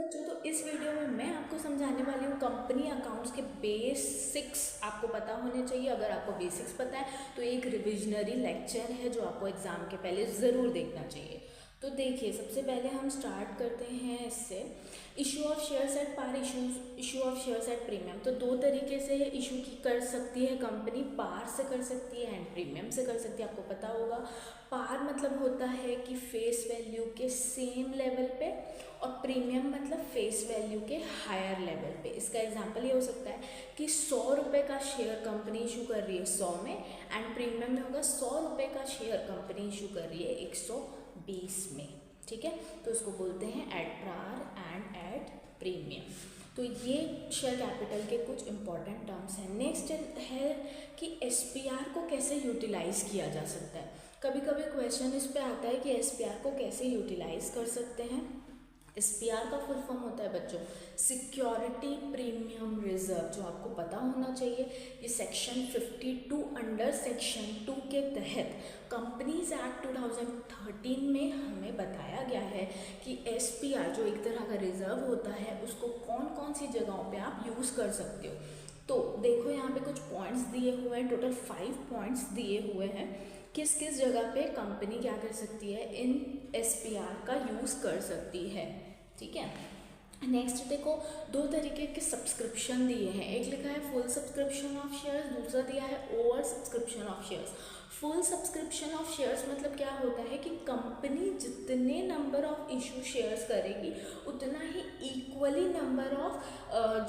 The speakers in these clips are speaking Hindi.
बच्चों, तो इस वीडियो में मैं आपको समझाने वाली हूँ कंपनी अकाउंट्स के बेसिक्स आपको पता होने चाहिए। अगर आपको बेसिक्स पता है तो एक रिविजनरी लेक्चर है जो आपको एग्ज़ाम के पहले ज़रूर देखना चाहिए। तो देखिए, सबसे पहले हम स्टार्ट करते हैं इससे issue of shares at par, issue of shares at premium. तो दो तरीके से इशू की कर सकती है कंपनी, पार से कर सकती है एंड प्रीमियम से कर सकती है। आपको पता होगा पार मतलब होता है कि फेस वैल्यू के सेम लेवल पे, और प्रीमियम मतलब फेस वैल्यू के हायर लेवल पे। इसका एग्जांपल ये हो सकता है कि 100 रुपये का शेयर कंपनी इशू कर रही है 100 में, एंड प्रीमियम में होगा 100 रुपये का शेयर कंपनी इशू कर रही है 120 में। ठीक है, तो उसको बोलते हैं at par and at premium. तो ये शेयर कैपिटल के कुछ इंपॉर्टेंट टर्म्स हैं। नेक्स्ट है कि एसपीआर को कैसे यूटिलाइज किया जा सकता है। कभी कभी क्वेश्चन इस पे आता है कि एसपीआर को कैसे यूटिलाइज कर सकते हैं। एसपीआर का फुल फॉर्म होता है बच्चों सिक्योरिटी प्रीमियम रिजर्व, जो आपको पता होना चाहिए। ये सेक्शन 52 अंडर सेक्शन 2 के तहत कंपनीज एक्ट 2013 में हमें बताया गया है कि एसपीआर जो एक तरह का रिजर्व होता है उसको कौन कौन सी जगहों पे आप यूज़ कर सकते हो। तो देखो यहाँ पे कुछ पॉइंट्स दिए हुए हैं, टोटल 5 पॉइंट्स दिए हुए हैं किस किस जगह पे कंपनी क्या कर सकती है, इन एसपीआर का यूज़ कर सकती है। ठीक है, नेक्स्ट देखो, दो तरीके के सब्सक्रिप्शन दिए हैं। एक लिखा है फुल सब्सक्रिप्शन ऑफ शेयर्स, दूसरा दिया है over subscription of shares. Full subscription of shares मतलब क्या होता है कि कंपनी जितने नंबर ऑफ इशू शेयर्स करेगी उतना ही इक्वली नंबर ऑफ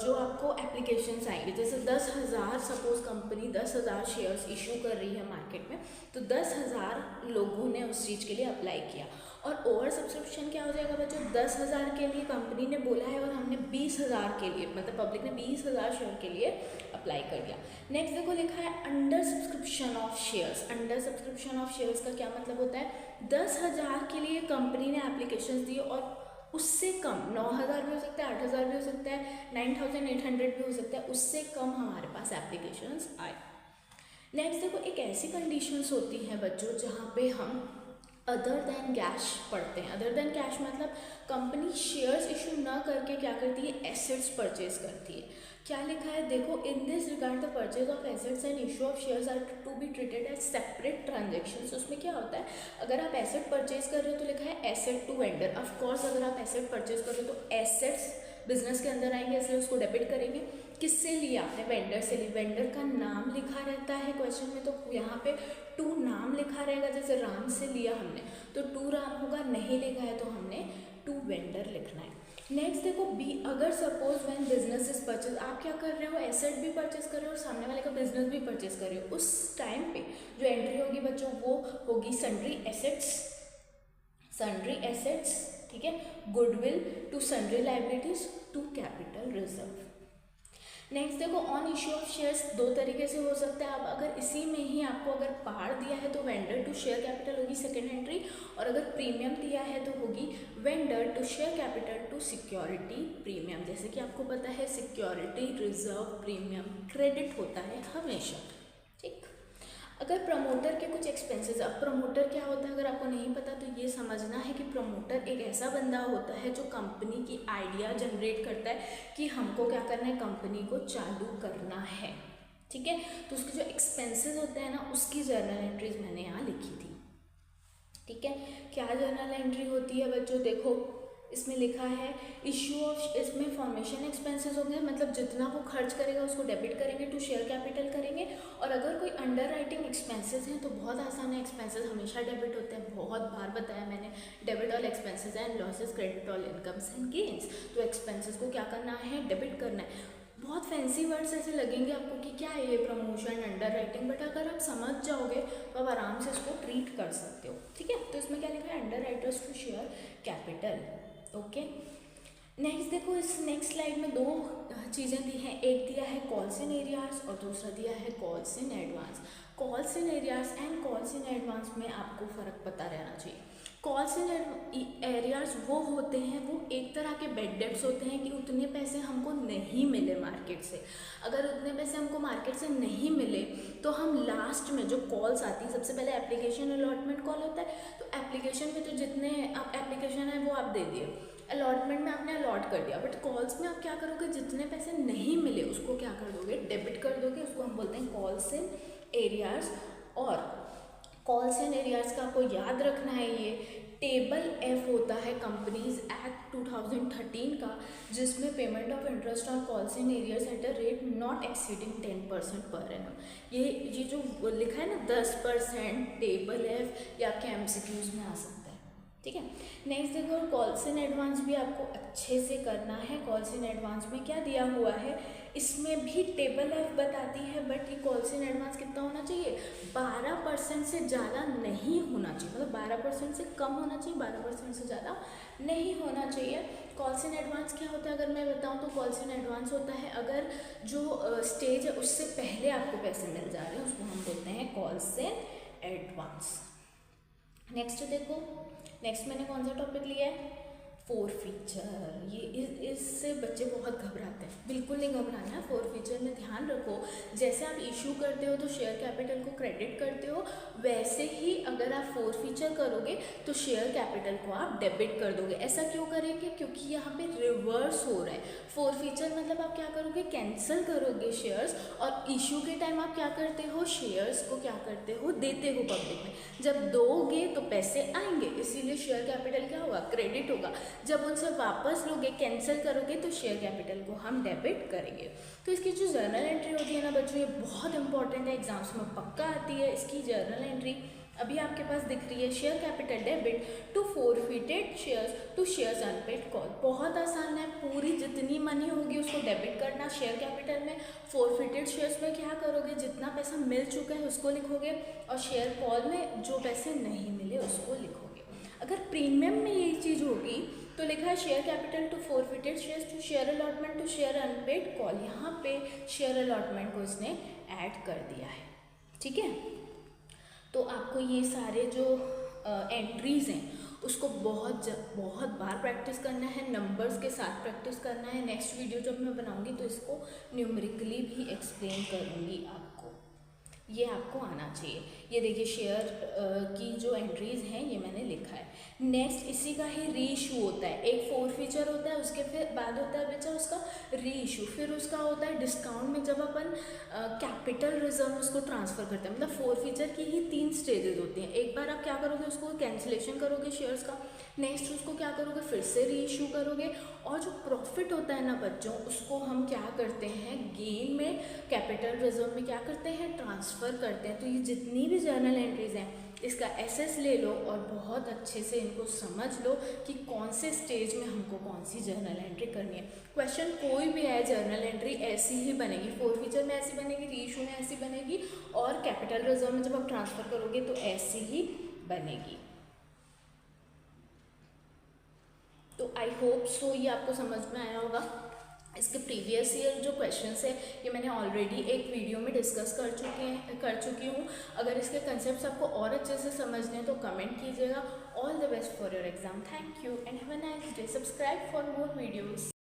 जो आपको एप्लीकेशंस आएंगे। जैसे 10,000 सपोज कंपनी 10,000 शेयर्स इशू कर रही है मार्केट में, तो 10,000 लोगों ने उस चीज़ के लिए अप्लाई किया। और ओवर सब्सक्रिप्शन क्या हो जाएगा बच्चों, 10,000 के लिए कंपनी ने बोला है और हमने 20,000 के लिए, मतलब पब्लिक ने 20,000 शेयर के लिए अप्लाई कर दिया। नेक्स्ट देखो लिखा है under subscription of shares. Under subscription of shares का क्या मतलब होता है, 10,000 के लिए कंपनी ने एप्लीकेशंस दिए और उससे कम 9,000 भी हो सकता है, 8,000 भी हो सकता है, 9,800 भी हो सकता है, उससे कम हमारे पास एप्लीकेशंस आए। नेक्स्ट देखो, एक ऐसी कंडीशंस होती हैं बच्चों जहाँ पे हम अदर देन कैश पढ़ते हैं। अदर देन कैश मतलब कंपनी शेयर्स इशू ना करके क्या करती है, एसेट्स परचेज करती है। क्या लिखा है देखो, in this regard the purchase of assets and issue of shares are to be treated as separate transactions. उसमें क्या होता है, अगर आप एसेट परचेज कर रहे हो तो लिखा है एसेट टू वेंडर। ऑफकोर्स अगर आप एसेट परचेज कर रहे हो तो एसेट्स बिजनेस के अंदर आएंगे, इसलिए उसको डेबिट करेंगे। किससे लिया आपने, वेंडर से ली। वेंडर का नाम लिखा रहता है क्वेश्चन में, तो यहाँ पे टू नाम लिखा रहेगा। जैसे राम से लिया हमने तो टू राम होगा, नहीं लिखा है तो हमने टू वेंडर लिखना है। नेक्स्ट देखो बी, अगर suppose when business is purchase, आप क्या कर रहे हो, एसेट भी परचेज कर रहे हो और सामने वाले का बिजनेस भी परचेज कर रहे हो, उस टाइम पे जो एंट्री होगी बच्चों वो होगी सन्ड्री एसेट्स। सन्ड्री एसेट्स, ठीक है, goodwill to sundry liabilities to capital reserve. Next देखो, ऑन इश्यू ऑफ शेयर्स दो तरीके से हो सकता है। अब अगर इसी में ही आपको अगर पार दिया है तो वेंडर टू शेयर कैपिटल होगी सेकेंड एंट्री, और अगर प्रीमियम दिया है तो होगी vendor to share capital to security premium. जैसे कि आपको पता है सिक्योरिटी रिजर्व प्रीमियम क्रेडिट होता है हमेशा। ठीक, अगर प्रमोटर के कुछ एक्सपेंसेस, अब प्रमोटर क्या होता है अगर आपको नहीं पता तो ये समझना है कि प्रमोटर एक ऐसा बंदा होता है जो कंपनी की आइडिया जनरेट करता है कि हमको क्या करना है, कंपनी को चालू करना है। ठीक है, तो उसके जो एक्सपेंसेस होते हैं ना उसकी जर्नल एंट्रीज मैंने यहाँ लिखी थी। ठीक है, क्या जर्नल एंट्री होती है बच्चों, देखो इसमें लिखा है इशू ऑफ, इसमें फॉर्मेशन एक्सपेंसेस हो गए, मतलब जितना वो खर्च करेगा उसको डेबिट करेंगे टू शेयर कैपिटल करेंगे। और अगर कोई अंडर राइटिंग एक्सपेंसेस हैं तो बहुत आसान है, एक्सपेंसेस हमेशा डेबिट होते हैं, बहुत बार बताया मैंने, debit all expenses and losses, credit all incomes and gains. तो एक्सपेंसेस को क्या करना है, डेबिट करना है। बहुत फैंसी वर्ड्स ऐसे लगेंगे आपको कि क्या है ये प्रमोशन, अंडर राइटिंग, बट अगर आप समझ जाओगे तो आप आराम से इसको ट्रीट कर सकते हो। ठीक है, तो इसमें क्या लिखा है, underwriters to share capital. Okay, next देखो, इस नेक्स्ट स्लाइड में दो चीज़ें दी हैं, एक दिया है कॉल्स इन एरियाज और दूसरा दिया है calls in advance. Calls in areas and calls in advance में आपको फ़र्क पता रहना चाहिए। कॉल्स इन एरियाज वो होते हैं, वो एक तरह के बेड डेट्स होते हैं कि उतने पैसे हमको नहीं मिले मार्केट से। अगर उतने पैसे हमको मार्केट से नहीं मिले तो हम लास्ट में जो कॉल्स आती है, सबसे पहले एप्लीकेशन अलॉटमेंट कॉल होता है। तो एप्लीकेशन में तो जितने आप एप्लीकेशन है वो आप दे दिए, अलॉटमेंट में आपने अलॉट अलॉट कर दिया, बट कॉल्स में आप क्या करोगे, जितने पैसे नहीं मिले उसको क्या कर दोगे, डेबिट कर दोगे। उसको हम बोलते हैं कॉल्स इन एरियाज। और कॉल्स इन एरियाज का आपको याद रखना है, ये टेबल एफ होता है कंपनीज एक्ट 2013 का, जिसमें payment of interest on calls in areas at a rate not exceeding 10% per annum. ये जो लिखा है ना 10%, टेबल एफ या आपके एमसीक्यूज में आ सकता है, ठीक है। नेक्स्ट देखो, कॉल्स इन एडवांस भी आपको अच्छे से करना है। कॉल्स इन एडवांस में क्या दिया हुआ है, इसमें भी टेबल एफ बताती है, बट ये कॉल्स इन एडवांस कितना होना चाहिए, 12% से ज़्यादा नहीं होना चाहिए, मतलब 12% से कम होना चाहिए, 12% से ज़्यादा नहीं होना चाहिए। कॉल्स इन एडवांस क्या होता है अगर मैं बताऊँ तो, कॉल्स इन एडवांस होता है अगर जो स्टेज है उससे पहले आपको पैसे मिल जा रहे हैं, उसको हम बोलते हैं कॉल्स इन एडवांस। नेक्स्ट देखो, नेक्स्ट मैंने कौन सा टॉपिक लिया है, फोर फीचर। ये इससे बच्चे बहुत घबराते हैं, बिल्कुल नहीं घबराना है। फोर फीचर में ध्यान रखो, जैसे आप इशू करते हो तो शेयर कैपिटल को क्रेडिट करते हो, वैसे ही अगर आप फोर फीचर करोगे तो शेयर कैपिटल को आप डेबिट कर दोगे। ऐसा क्यों करेंगे, क्योंकि यहाँ पे रिवर्स हो रहा है। फोर फीचर मतलब आप क्या करोगे, कैंसिल करोगे शेयर्स, और इशू के टाइम आप क्या करते हो, शेयर्स को क्या करते हो, देते हो पब्लिक में। जब दोगे तो पैसे आएंगे, इसीलिए शेयर कैपिटल क्या होगा, क्रेडिट होगा। जब उनसे वापस लोगे, कैंसिल करोगे, तो शेयर कैपिटल को हम डेबिट करेंगे। तो इसकी जो जर्नल एंट्री होती है ना बच्चों, ये बहुत इंपॉर्टेंट है, एग्जाम्स में पक्का आती है। इसकी जर्नल एंट्री अभी आपके पास दिख रही है, share capital debit to forfeited shares to shares unpaid call. बहुत आसान है, पूरी जितनी मनी होगी उसको डेबिट करना शेयर कैपिटल में। फोरफिटेड शेयर्स में क्या करोगे, जितना पैसा मिल चुका है उसको लिखोगे, और शेयर कॉल में जो पैसे नहीं मिले उसको लिखोगे। अगर प्रीमियम में ये चीज़ होगी तो लिखा है share capital to forfeited shares to share allotment to share unpaid call, यहाँ पे शेयर अलॉटमेंट को इसने ऐड कर दिया है, ठीक है। तो आपको ये सारे जो एंट्रीज़ हैं उसको बहुत बार प्रैक्टिस करना है, नंबर्स के साथ प्रैक्टिस करना है। नेक्स्ट वीडियो जब मैं बनाऊंगी तो इसको न्यूमेरिकली भी एक्सप्लेन करूंगी आपको, ये आपको आना चाहिए। ये देखिए शेयर की जो एंट्रीज़ हैं ये मैंने लिखा है। नेक्स्ट इसी का ही री इशू होता है, एक फोर फीचर होता है, उसके फिर बाद होता है बच्चा उसका री इशू, फिर उसका होता है डिस्काउंट में जब अपन कैपिटल रिजर्व उसको ट्रांसफ़र करते हैं। मतलब फोर फीचर की ही 3 स्टेजेस होती हैं। एक बार आप क्या करोगे, उसको कैंसिलेशन करोगे शेयर्स का, नेक्स्ट उसको क्या करोगे, फिर से री इशू करोगे, और जो प्रॉफिट होता है ना बच्चों उसको हम क्या करते हैं, गेन में कैपिटल रिजर्व में क्या करते हैं, ट्रांसफ़र करते हैं। तो ये जितनी भी जर्नल एंट्रीज़ हैं इसका एसेस ले लो और बहुत अच्छे से इनको समझ लो कि कौन से स्टेज में हमको कौन सी जर्नल एंट्री करनी है। क्वेश्चन कोई भी आए जर्नल एंट्री ऐसी ही बनेगी, फोर फीचर में ऐसी बनेगी, री इशू में ऐसी बनेगी, और कैपिटल रिजर्व में जब आप ट्रांसफ़र करोगे तो ऐसी ही बनेगी। तो आई होप सो ये आपको समझ में आया होगा। इसके प्रीवियस ईयर जो क्वेश्चंस है ये मैंने ऑलरेडी एक वीडियो में डिस्कस कर चुकी हूँ। अगर इसके कंसेप्ट्स आपको और अच्छे से समझने हैं तो कमेंट कीजिएगा। All the best for your exam. Thank you and have a nice day. Subscribe for more videos.